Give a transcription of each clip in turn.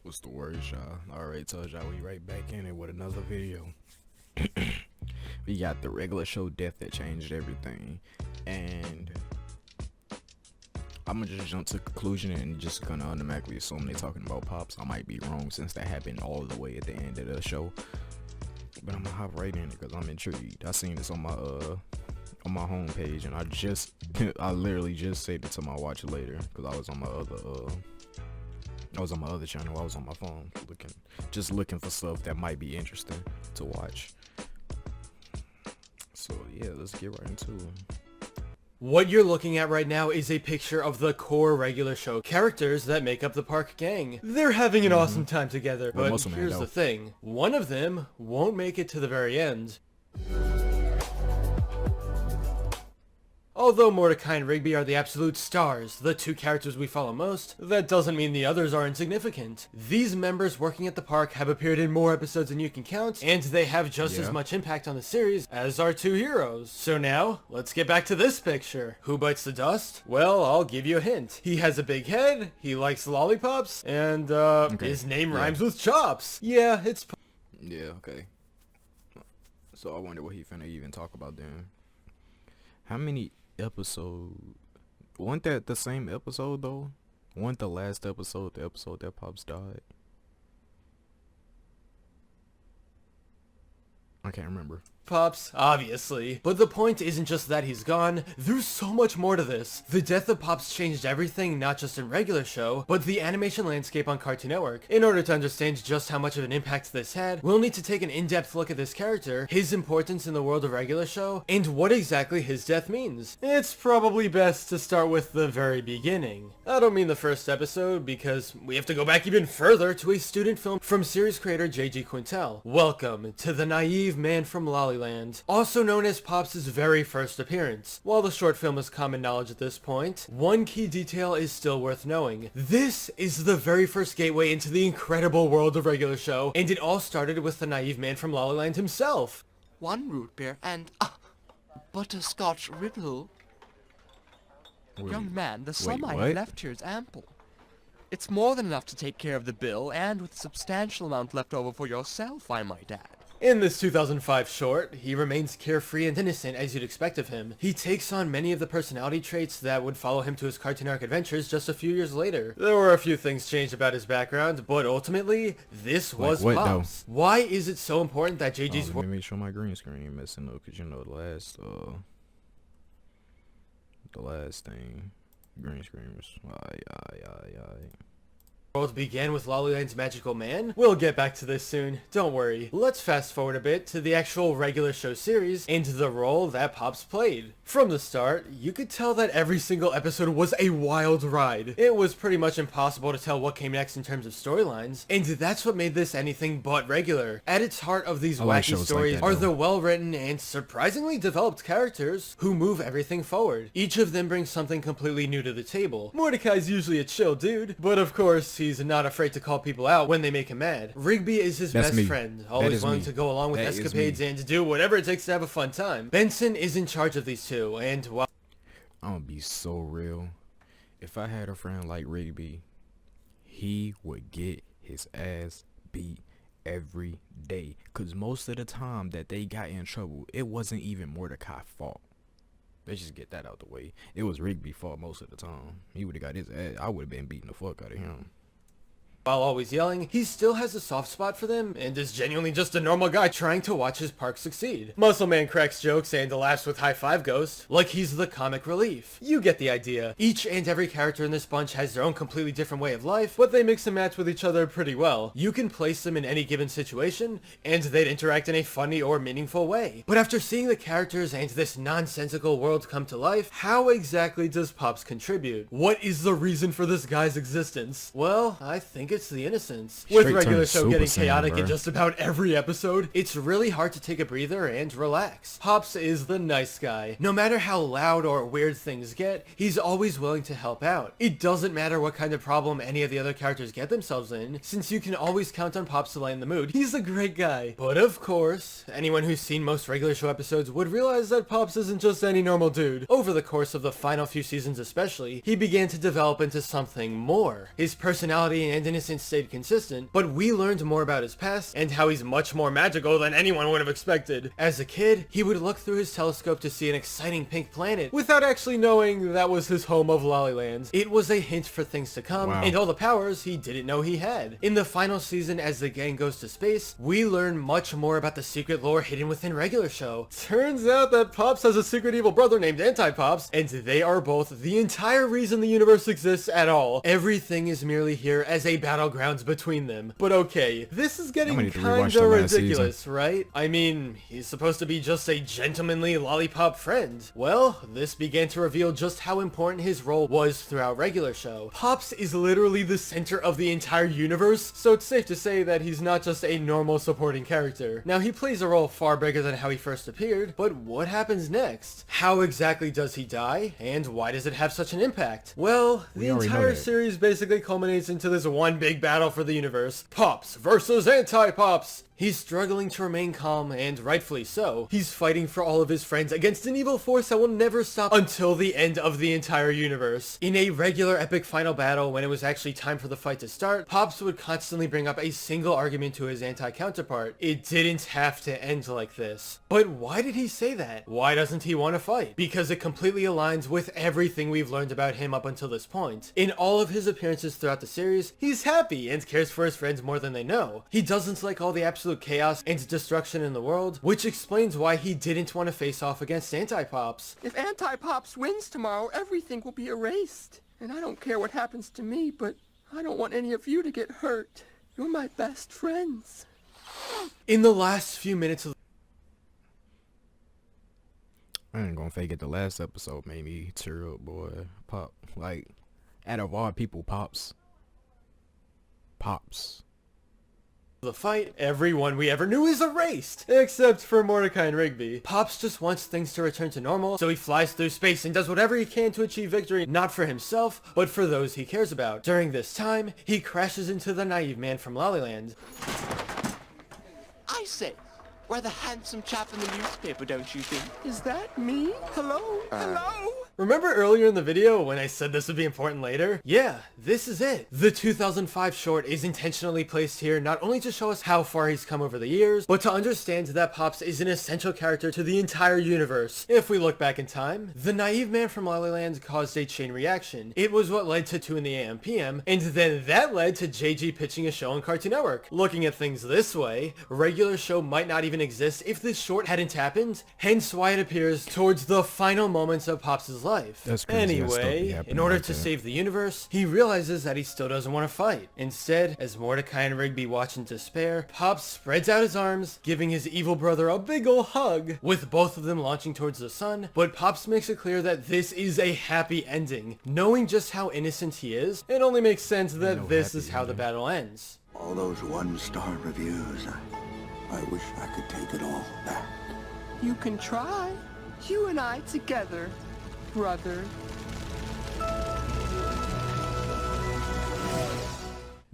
What's the word, y'all? I already told y'all we right back in it with another video. We got the regular show Death That Changed Everything, and I'm gonna just jump to conclusion and just gonna automatically assume they're talking about Pops. I might be wrong since that happened all the way at the end of the show, but I'm gonna hop right in it because I'm intrigued. I seen this on my homepage, and I literally just saved it to my watch later because I was on my other channel. I was on my phone looking for stuff that might be interesting to watch. So yeah, let's get right into it. What you're looking at right now is a picture of the core regular show characters that make up the park gang. They're having an awesome time together, but here's the thing. One of them won't make it to the very end. Although Mordecai and Rigby are the absolute stars, the two characters we follow most, that doesn't mean the others are insignificant. These members working at the park have appeared in more episodes than you can count, and they have just as much impact on the series as our two heroes. So now, let's get back to this picture. Who bites the dust? Well, I'll give you a hint. He has a big head, he likes lollipops, and his name rhymes with chops. Yeah, it's... Yeah, okay. So I wonder what he finna even talk about then. How many episode? Wasn't that the same episode though? Wasn't the last episode the episode that Pops died? I can't remember. Pops, obviously. But the point isn't just that he's gone, there's so much more to this. The death of Pops changed everything, not just in regular show, but the animation landscape on Cartoon Network. In order to understand just how much of an impact this had, we'll need to take an in-depth look at this character, his importance in the world of regular show, and what exactly his death means. It's probably best to start with the very beginning. I don't mean the first episode, because we have to go back even further to a student film from series creator J.G. Quintel. Welcome to the naive man from Lollyland, also known as Pops' very first appearance. While the short film is common knowledge at this point, one key detail is still worth knowing. This is the very first gateway into the incredible world of regular show, and it all started with the naive man from Lollyland himself. One root beer and butterscotch ripple. Young man, the sum I have left here is ample. It's more than enough to take care of the bill, and with a substantial amount left over for yourself, I might add. In this 2005 short, he remains carefree and innocent as you'd expect of him. He takes on many of the personality traits that would follow him to his Cartoon Network adventures just a few years later. There were a few things changed about his background, but ultimately, this was Pops. Though? Why is it so important that JG's let me make sure my green screen ain't messing up, because you know the last thing, green screen was world began with Lollyland's magical man? We'll get back to this soon, don't worry. Let's fast forward a bit to the actual regular show series and the role that Pops played. From the start, you could tell that every single episode was a wild ride. It was pretty much impossible to tell what came next in terms of storylines, and that's what made this anything but regular. At its heart of these wacky stories are the well-written and surprisingly developed characters who move everything forward. Each of them brings something completely new to the table. Mordecai's usually a chill dude, but of course, he's not afraid to call people out when they make him mad. Rigby is his best friend, always willing to go along with escapades and do whatever it takes to have a fun time. Benson is in charge of these two, and while I'm gonna be so real, if I had a friend like Rigby, he would get his ass beat every day, cause most of the time that they got in trouble, it wasn't even Mordecai's fault. Let's just get that out the way. It was Rigby's fault most of the time. He would have got his ass. I would have been beating the fuck out of him. While always yelling, he still has a soft spot for them and is genuinely just a normal guy trying to watch his park succeed. Muscle Man cracks jokes and laughs with High Five Ghost like he's the comic relief. You get the idea. Each and every character in this bunch has their own completely different way of life, but they mix and match with each other pretty well. You can place them in any given situation, and they'd interact in a funny or meaningful way. But after seeing the characters and this nonsensical world come to life, how exactly does Pops contribute? What is the reason for this guy's existence? Well, I think it's the innocence. With Straight regular turned show Super getting Saiyan, chaotic in bruh. just about every episode, it's really hard to take a breather and relax. Pops is the nice guy. No matter how loud or weird things get, he's always willing to help out. It doesn't matter what kind of problem any of the other characters get themselves in, since you can always count on Pops to lighten the mood. He's a great guy. But of course, anyone who's seen most regular show episodes would realize that Pops isn't just any normal dude. Over the course of the final few seasons especially, he began to develop into something more. His personality and innocence stayed consistent, but we learned more about his past and how he's much more magical than anyone would have expected. As a kid, he would look through his telescope to see an exciting pink planet without actually knowing that was his home of Lollyland. It was a hint for things to come, Wow. and all the powers he didn't know he had. In the final season, as the gang goes to space, we learn much more about the secret lore hidden within regular show. Turns out that Pops has a secret evil brother named Anti-Pops, and they are both the entire reason the universe exists at all. Everything is merely here as a battlegrounds between them. But okay, this is getting need to rewatch kinda the last ridiculous, right? I mean, he's supposed to be just a gentlemanly lollipop friend. Well, this began to reveal just how important his role was throughout regular show. Pops is literally the center of the entire universe, so it's safe to say that he's not just a normal supporting character. Now, he plays a role far bigger than how he first appeared, but what happens next? How exactly does he die, and why does it have such an impact? Well, the We already know entire that. series basically culminates into this one big battle for the universe. Pops versus Anti-Pops! He's struggling to remain calm, and rightfully so. He's fighting for all of his friends against an evil force that will never stop until the end of the entire universe. In a regular epic final battle, when it was actually time for the fight to start, Pops would constantly bring up a single argument to his anti-counterpart. It didn't have to end like this. But why did he say that? Why doesn't he want to fight? Because it completely aligns with everything we've learned about him up until this point. In all of his appearances throughout the series, he's happy and cares for his friends more than they know. He doesn't like all the absolute chaos and destruction in the world, which explains why he didn't want to face off against Anti-Pops. If Anti-Pops wins tomorrow, everything will be erased. And I don't care what happens to me, but I don't want any of you to get hurt. You're my best friends. In the last few minutes of I ain't gonna fake it. The last episode made me tear up, boy. Pop, like, out of all people, Pops. the fight, everyone we ever knew is erased, except for Mordecai and Rigby. Pops just wants things to return to normal, so he flies through space and does whatever he can to achieve victory, not for himself, but for those he cares about. During this time, he crashes into the naive man from Lollyland. I say, we're the handsome chap in the newspaper, don't you think? Is that me? Hello? Hello? Remember earlier in the video when I said this would be important later? Yeah, this is it. The 2005 short is intentionally placed here not only to show us how far he's come over the years, but to understand that Pops is an essential character to the entire universe. If we look back in time, the naive man from Lollyland caused a chain reaction. It was what led to 2 in the AM PM, and then that led to JG pitching a show on Cartoon Network. Looking at things this way, regular show might not even exist if this short hadn't happened, hence why it appears towards the final moments of Pops' life. That's crazy that stuff be Anyway, happening in order like to that. save the universe, he realizes that he still doesn't want to fight. Instead, as Mordecai and Rigby watch in despair, Pops spreads out his arms, giving his evil brother a big ol' hug, with both of them launching towards the sun, but Pops makes it clear that this is a happy ending. Knowing just how innocent he is, it only makes sense that no this happy is how the ending. battle ends. All those one-star reviews, I wish I could take it all back. You can try. You and I together, brother.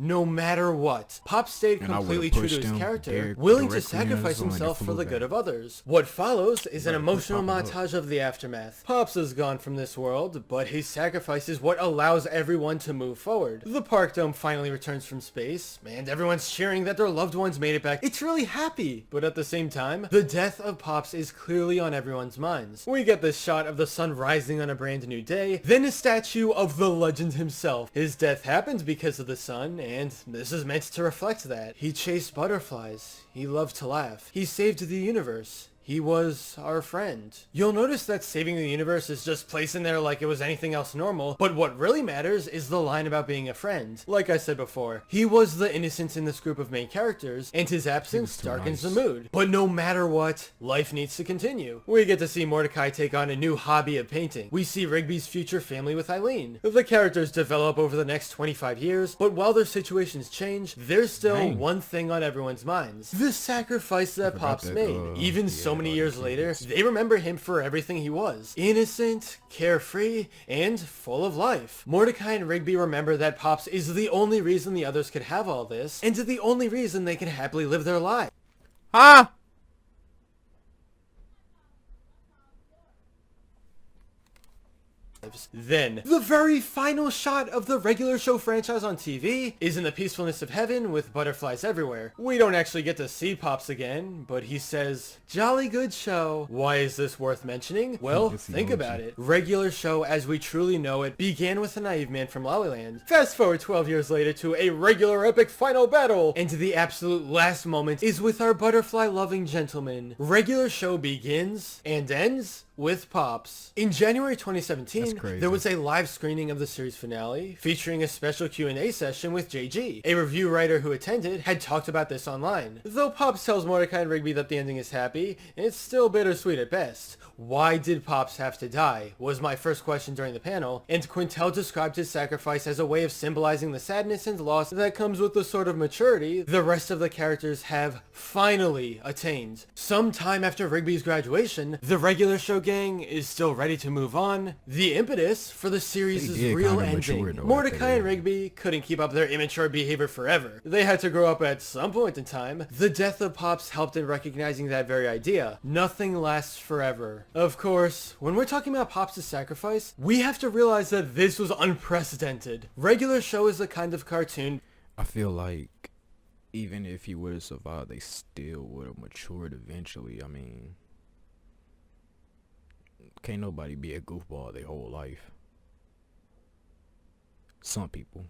No matter what, Pop stayed And I would've completely true to pushed his him character, there willing to directly in the sacrifice zone and himself for flew the back. good of others. What follows is an Right, emotional pop it up. montage of the aftermath. Pops is gone from this world, but his sacrifice is what allows everyone to move forward. The Park Dome finally returns from space, and everyone's cheering that their loved ones made it back. It's really happy, but at the same time, the death of Pops is clearly on everyone's minds. We get this shot of the sun rising on a brand new day, then a statue of the legend himself. His death happened because of the sun, and this is meant to reflect that. He chased butterflies. He loved to laugh. He saved the universe. he was our friend. You'll notice that saving the universe is just placed in there like it was anything else normal, but what really matters is the line about being a friend. Like I said before, he was the innocence in this group of main characters, and his absence darkens the mood. But no matter what, life needs to continue. We get to see Mordecai take on a new hobby of painting. We see Rigby's future family with Eileen. The characters develop over the next 25 years, but while their situations change, there's still one thing on everyone's minds. The sacrifice that Pops made. Even so many years later, they remember him for everything he was. Innocent, carefree, and full of life. Mordecai and Rigby remember that Pops is the only reason the others could have all this, and the only reason they can happily live their lives. Ah! Then, the very final shot of the regular show franchise on TV is in the peacefulness of heaven with butterflies everywhere. We don't actually get to see Pops again, but he says, "Jolly good show." Why is this worth mentioning? Well, think about it. Regular show as we truly know it began with a naive man from Lollyland. Fast forward 12 years later to a regular epic final battle, and the absolute last moment is with our butterfly-loving gentleman. Regular show begins and ends with Pops. In January 2017, there was a live screening of the series finale, featuring a special Q&A session with JG. A review writer who attended had talked about this online. Though Pops tells Mordecai and Rigby that the ending is happy, it's still bittersweet at best. Why did Pops have to die, was my first question during the panel, and Quintel described his sacrifice as a way of symbolizing the sadness and loss that comes with the sort of maturity the rest of the characters have finally attained. Sometime after Rigby's graduation, the regular show gang is still ready to move on. The impetus for the series' real ending. Mordecai and Rigby couldn't keep up their immature behavior forever. They had to grow up at some point in time. The death of Pops helped in recognizing that very idea. Nothing lasts forever. Of course, when we're talking about Pops' sacrifice, we have to realize that this was unprecedented. Regular show is the kind of cartoon. I feel like even if he would have survived, they still would have matured eventually. I mean, can't nobody be a goofball their whole life. Some people.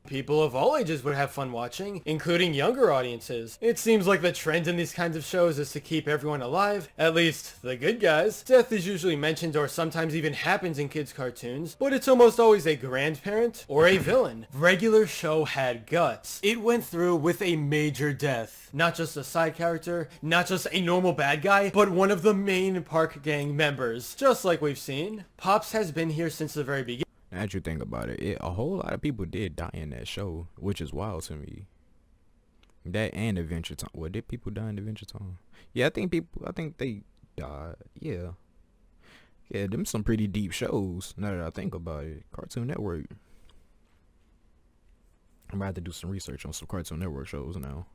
People of all ages would have fun watching, including younger audiences. It seems like the trend in these kinds of shows is to keep everyone alive, at least the good guys. Death is usually mentioned or sometimes even happens in kids' cartoons, but it's almost always a grandparent or a villain. Regular show had guts. It went through with a major death. Not just a side character, not just a normal bad guy, but one of the main park gang members. Just like we've seen, Pops has been here since the very beginning. Now that you think about it, a whole lot of people did die in that show, which is wild to me. That and Adventure Time. What, did people die in Adventure Time? Yeah, I think they died. Yeah, them some pretty deep shows. Now that I think about it, Cartoon Network. I'm about to do some research on some Cartoon Network shows now.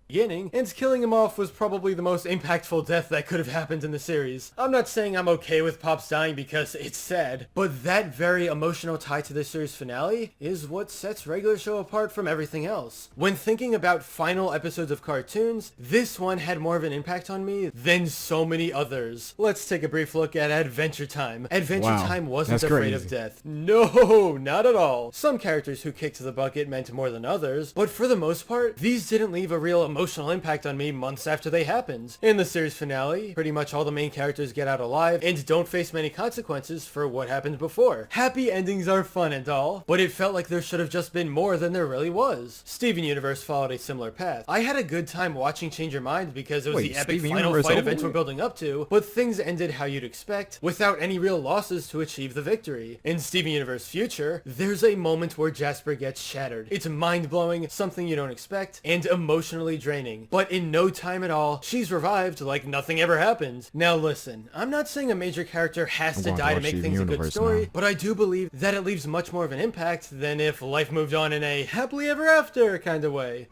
And killing him off was probably the most impactful death that could have happened in the series. I'm not saying I'm okay with Pops dying because it's sad, but that very emotional tie to this series finale is what sets regular show apart from everything else. When thinking about final episodes of cartoons, this one had more of an impact on me than so many others. Let's take a brief look at Adventure Time. Adventure Time wasn't afraid of death. No, not at all. Some characters who kicked the bucket meant more than others, but for the most part, these didn't leave a real emotional impact on me months after they happened. In the series finale, pretty much all the main characters get out alive and don't face many consequences for what happened before. Happy endings are fun and all, but it felt like there should have just been more than there really was. Steven Universe followed a similar path. I had a good time watching Change Your Mind because it was the epic final fight event we're building up to, but things ended how you'd expect, without any real losses to achieve the victory. In Steven Universe Future, there's a moment where Jasper gets shattered. It's mind-blowing, something you don't expect, and emotionally draining. But in no time at all, she's revived like nothing ever happened. Now listen, I'm not saying a major character has to die to make things a good story, but I do believe that it leaves much more of an impact than if life moved on in a happily ever after kind of way.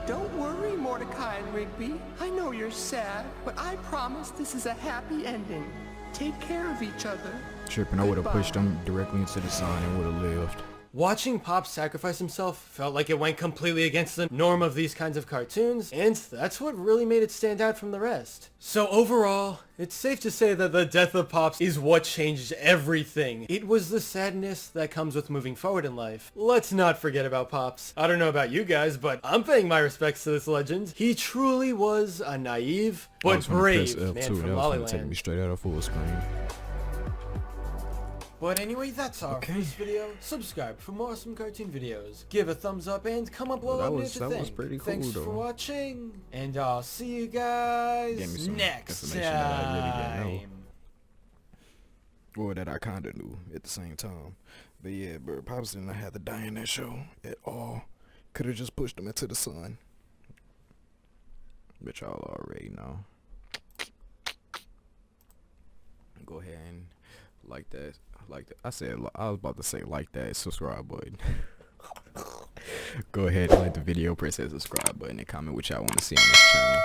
Don't worry, Mordecai and Rigby. I know you're sad, but I promise this is a happy ending. Take care of each other. Tripping, I would have pushed them directly into the sun and would have lived. Watching Pops sacrifice himself felt like it went completely against the norm of these kinds of cartoons, and that's what really made it stand out from the rest. So overall, it's safe to say that the death of Pops is what changed everything. It was the sadness that comes with moving forward in life. Let's not forget about Pops. I don't know about you guys, but I'm paying my respects to this legend. He truly was a naive but brave man from Lollyland. Take me straight out of full screen. But anyway, that's all for this video. Subscribe for more awesome cartoon videos. Give a thumbs up and comment below That what was you think. pretty cool, Thanks though. for watching, and I'll see you guys Gave me some next information that I really didn't know. time. Or that I kinda knew at the same time. But yeah, bro, Pops didn't have to die in that show at all. Could've just pushed him into the sun. But y'all already know. Go ahead and like that. I was about to say like that subscribe button. Go ahead and like the video, press that subscribe button, and comment what y'all want to see on this channel.